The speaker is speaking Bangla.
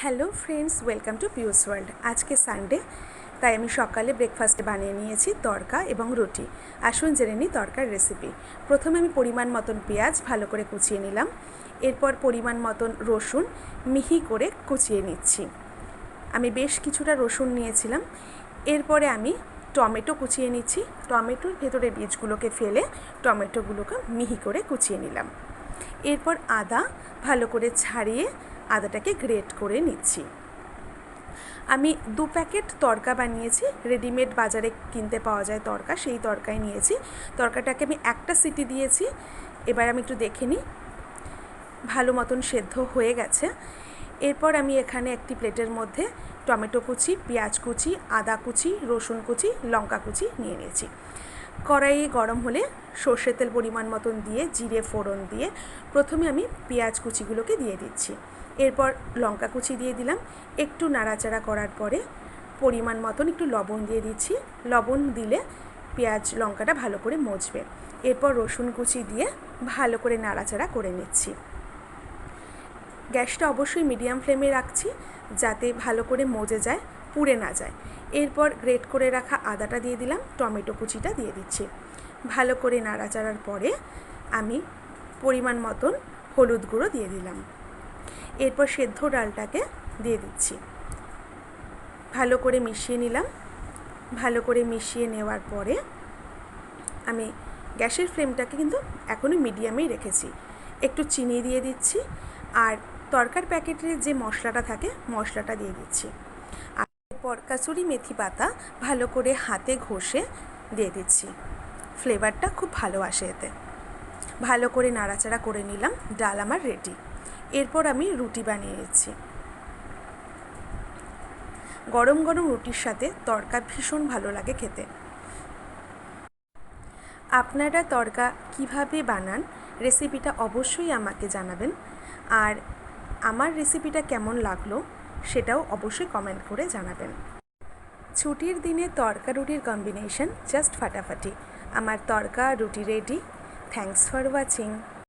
Hello friends, welcome to পিউস world. আজকে সানডে, তাই আমি সকালে ব্রেকফাস্টে বানিয়ে নিয়েছি তড়কা এবং রুটি। আসুন জেনে নিই তড়কার রেসিপি। প্রথমে আমি পরিমাণ মতন পেঁয়াজ ভালো করে কুচিয়ে নিলাম। এরপর পরিমাণ মতন রসুন মিহি করে কুচিয়ে নিচ্ছি। আমি বেশ কিছুটা রসুন নিয়েছিলাম। এরপরে আমি টমেটো কুচিয়ে নিচ্ছি। টমেটোর ভেতরে বীজগুলোকে ফেলে টমেটোগুলোকে মিহি করে কুচিয়ে নিলাম। এরপর আদা ভালো করে ছাড়িয়ে আদাটাকে গ্রেট করে নিচ্ছি। আমি 2 প্যাকেট তড়কা বানিয়েছি। রেডিমেড বাজারে কিনতে পাওয়া যায় তড়কা, সেই তড়কাই নিয়েছি। তড়কাটাকে আমি একটা সিটি দিয়েছি। এবার আমি একটু দেখে নিই, ভালো মতন সেদ্ধ হয়ে গেছে। এরপর আমি এখানে একটি প্লেটের মধ্যে টমেটো কুচি, পেঁয়াজ কুচি, আদা কুচি, রসুন কুচি, লঙ্কা কুচি নিয়ে নিয়েছি। কড়াইয়ে গরম হলে সর্ষের তেল পরিমাণ মতন দিয়ে জিরে ফোড়ন দিয়ে প্রথমে আমি পেঁয়াজ কুচিগুলোকে দিয়ে দিচ্ছি। এরপর লঙ্কা কুচি দিয়ে দিলাম। একটু নাড়াচাড়া করার পরে পরিমাণ মতন একটু লবণ দিয়ে দিচ্ছি। লবণ দিলে পেঁয়াজ লঙ্কাটা ভালো করে মজবে। এরপর রসুন কুচি দিয়ে ভালো করে নাড়াচাড়া করে নিচ্ছি। গ্যাসটা অবশ্যই মিডিয়াম ফ্লেমে রাখছি, যাতে ভালো করে মজে যায়, পুড়ে না যায়। এরপর গ্রেট করে রাখা আদাটা দিয়ে দিলাম, টমেটো কুচিটা দিয়ে দিচ্ছি। ভালো করে নাড়াচাড়ার পরে আমি পরিমাণ মতন হলুদ গুঁড়ো দিয়ে দিলাম। এরপর সেদ্ধ ডালটাকে দিয়ে দিচ্ছি। ভালো করে মিশিয়ে নিলাম। ভালো করে মিশিয়ে নেওয়ার পরে আমি গ্যাসের ফ্লেমটাকে কিন্তু এখনও মিডিয়ামেই রেখেছি। একটু চিনি দিয়ে দিচ্ছি, আর তড়কার প্যাকেটের যে মশলাটা থাকে মশলাটা দিয়ে দিচ্ছি। আর এরপর কাসুরি মেথি পাতা ভালো করে হাতে ঘষে দিয়ে দিচ্ছি। ফ্লেভারটা খুব ভালো আসে এতে। ভালো করে নাড়াচাড়া করে নিলাম। ডাল আমার রেডি। এরপর আমি রুটি বানিয়ে নিচ্ছি। গরম গরম রুটির সাথে তড়কা ভীষণ ভালো লাগে খেতে। আপনারা তড়কা কিভাবে বানান রেসিপিটা অবশ্যই আমাকে জানাবেন, আর আমার রেসিপিটা কেমন লাগলো সেটাও অবশ্যই কমেন্ট করে জানাবেন। ছুটির দিনে তড়কা রুটির কম্বিনেশন জাস্ট ফাটাফাটি। আমার তড়কা রুটি রেডি। Thanks for watching.